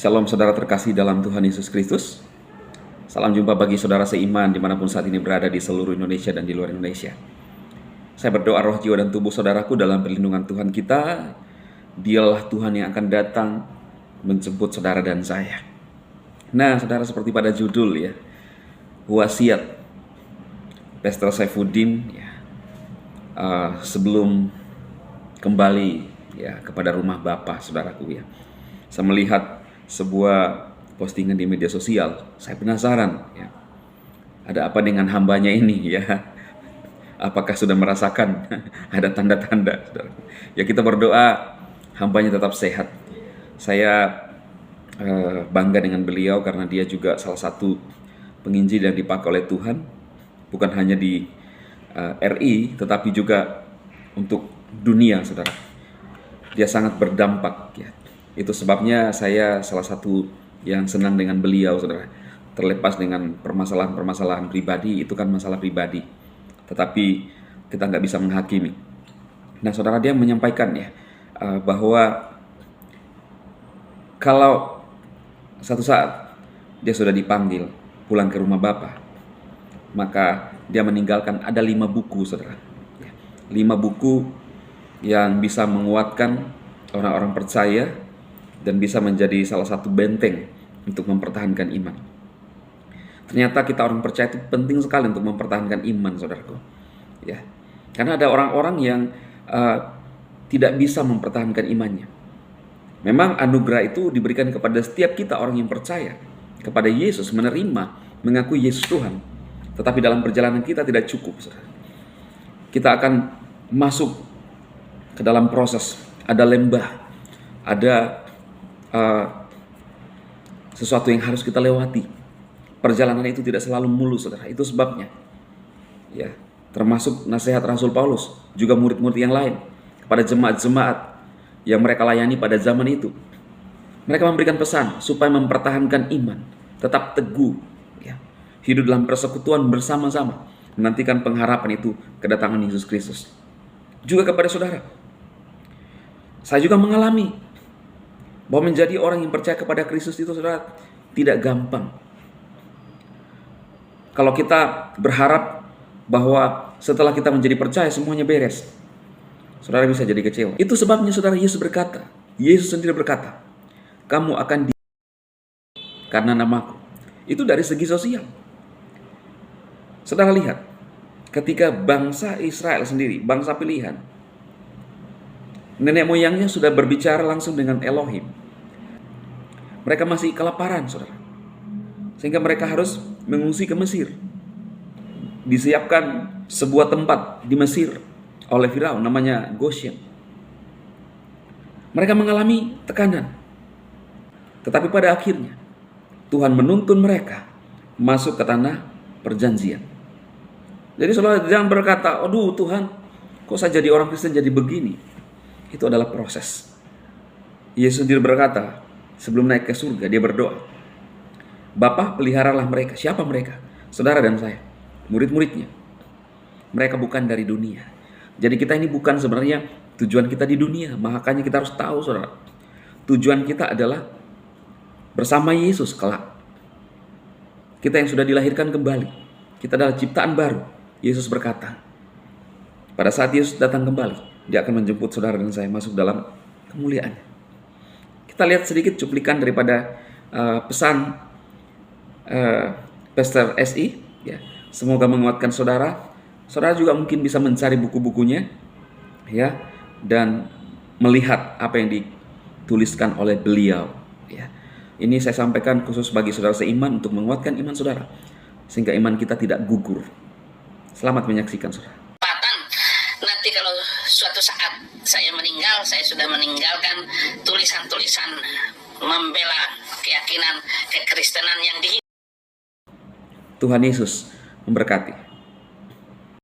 Shalom saudara terkasih dalam Tuhan Yesus Kristus. Salam jumpa bagi saudara seiman dimanapun saat ini berada di seluruh Indonesia dan di luar Indonesia. Saya berdoa roh, jiwa, dan tubuh saudaraku dalam perlindungan Tuhan kita. Dialah Tuhan yang akan datang menjemput saudara dan saya. Nah saudara, seperti pada judul ya, wasiat Pastor Saifuddin ya, sebelum kembali ya kepada rumah Bapa, saudaraku ya. Saya melihat sebuah postingan di media sosial. Saya penasaran ya, ada apa dengan hambanya ini ya? Apakah sudah merasakan ada tanda-tanda, saudara? Ya, kita berdoa hambanya tetap sehat. Saya bangga dengan beliau karena dia juga salah satu penginjil yang dipakai oleh Tuhan, bukan hanya di RI tetapi juga untuk dunia, saudara. Dia sangat berdampak ya. Itu sebabnya saya salah satu yang senang dengan beliau, saudara. Terlepas dengan permasalahan-permasalahan pribadi, itu kan masalah pribadi, tetapi kita nggak bisa menghakimi. Nah saudara, dia menyampaikan ya, bahwa kalau satu saat dia sudah dipanggil pulang ke rumah Bapa, maka dia meninggalkan ada 5 buku, saudara. 5 buku yang bisa menguatkan orang-orang percaya dan bisa menjadi salah satu benteng untuk mempertahankan iman. Ternyata kita orang percaya itu penting sekali untuk mempertahankan iman, saudaraku. Ya, karena ada orang-orang yang tidak bisa mempertahankan imannya. Memang anugerah itu diberikan kepada setiap kita orang yang percaya kepada Yesus, menerima, mengakui Yesus Tuhan. Tetapi dalam perjalanan kita tidak cukup, saudara. Kita akan masuk ke dalam proses, ada lembah, ada sesuatu yang harus kita lewati. Perjalanan itu tidak selalu mulus, saudara. Itu sebabnya ya, termasuk nasihat Rasul Paulus, juga murid-murid yang lain kepada jemaat-jemaat yang mereka layani pada zaman itu. Mereka memberikan pesan supaya mempertahankan iman, tetap teguh ya, hidup dalam persekutuan bersama-sama, menantikan pengharapan itu kedatangan Yesus Kristus. Juga kepada saudara, saya juga mengalami bahwa menjadi orang yang percaya kepada Kristus itu, saudara, tidak gampang. Kalau kita berharap bahwa setelah kita menjadi percaya semuanya beres, saudara bisa jadi kecewa. Itu sebabnya saudara, Yesus berkata, Yesus sendiri berkata, kamu akan karena namaku. Itu dari segi sosial. Saudara lihat, ketika bangsa Israel sendiri, bangsa pilihan, nenek moyangnya sudah berbicara langsung dengan Elohim. Mereka masih kelaparan, saudara. Sehingga mereka harus mengungsi ke Mesir. Disiapkan sebuah tempat di Mesir oleh Firaun, namanya Goshen. Mereka mengalami tekanan. Tetapi pada akhirnya Tuhan menuntun mereka masuk ke tanah perjanjian. Jadi saudara, jangan berkata, aduh Tuhan, kok saya jadi orang Kristen jadi begini. Itu adalah proses. Yesus sendiri berkata, sebelum naik ke surga, dia berdoa, Bapa, peliharalah mereka. Siapa mereka? Saudara dan saya, murid-muridnya. Mereka bukan dari dunia. Jadi kita ini bukan sebenarnya tujuan kita di dunia. Makanya kita harus tahu, saudara, tujuan kita adalah bersama Yesus kelak. Kita yang sudah dilahirkan kembali, kita adalah ciptaan baru. Yesus berkata, pada saat Yesus datang kembali, dia akan menjemput saudara dan saya masuk dalam kemuliaan. Kita lihat sedikit cuplikan daripada pesan Pastor SI ya. Semoga menguatkan saudara. Saudara juga mungkin bisa mencari buku-bukunya ya, dan melihat apa yang dituliskan oleh beliau ya. Ini saya sampaikan khusus bagi saudara seiman untuk menguatkan iman saudara, sehingga iman kita tidak gugur. Selamat menyaksikan, saudara. Nanti kalau suatu saat saya meninggal, saya sudah meninggalkan tulisan-tulisan membela keyakinan kekristenan yang Tuhan Yesus memberkati.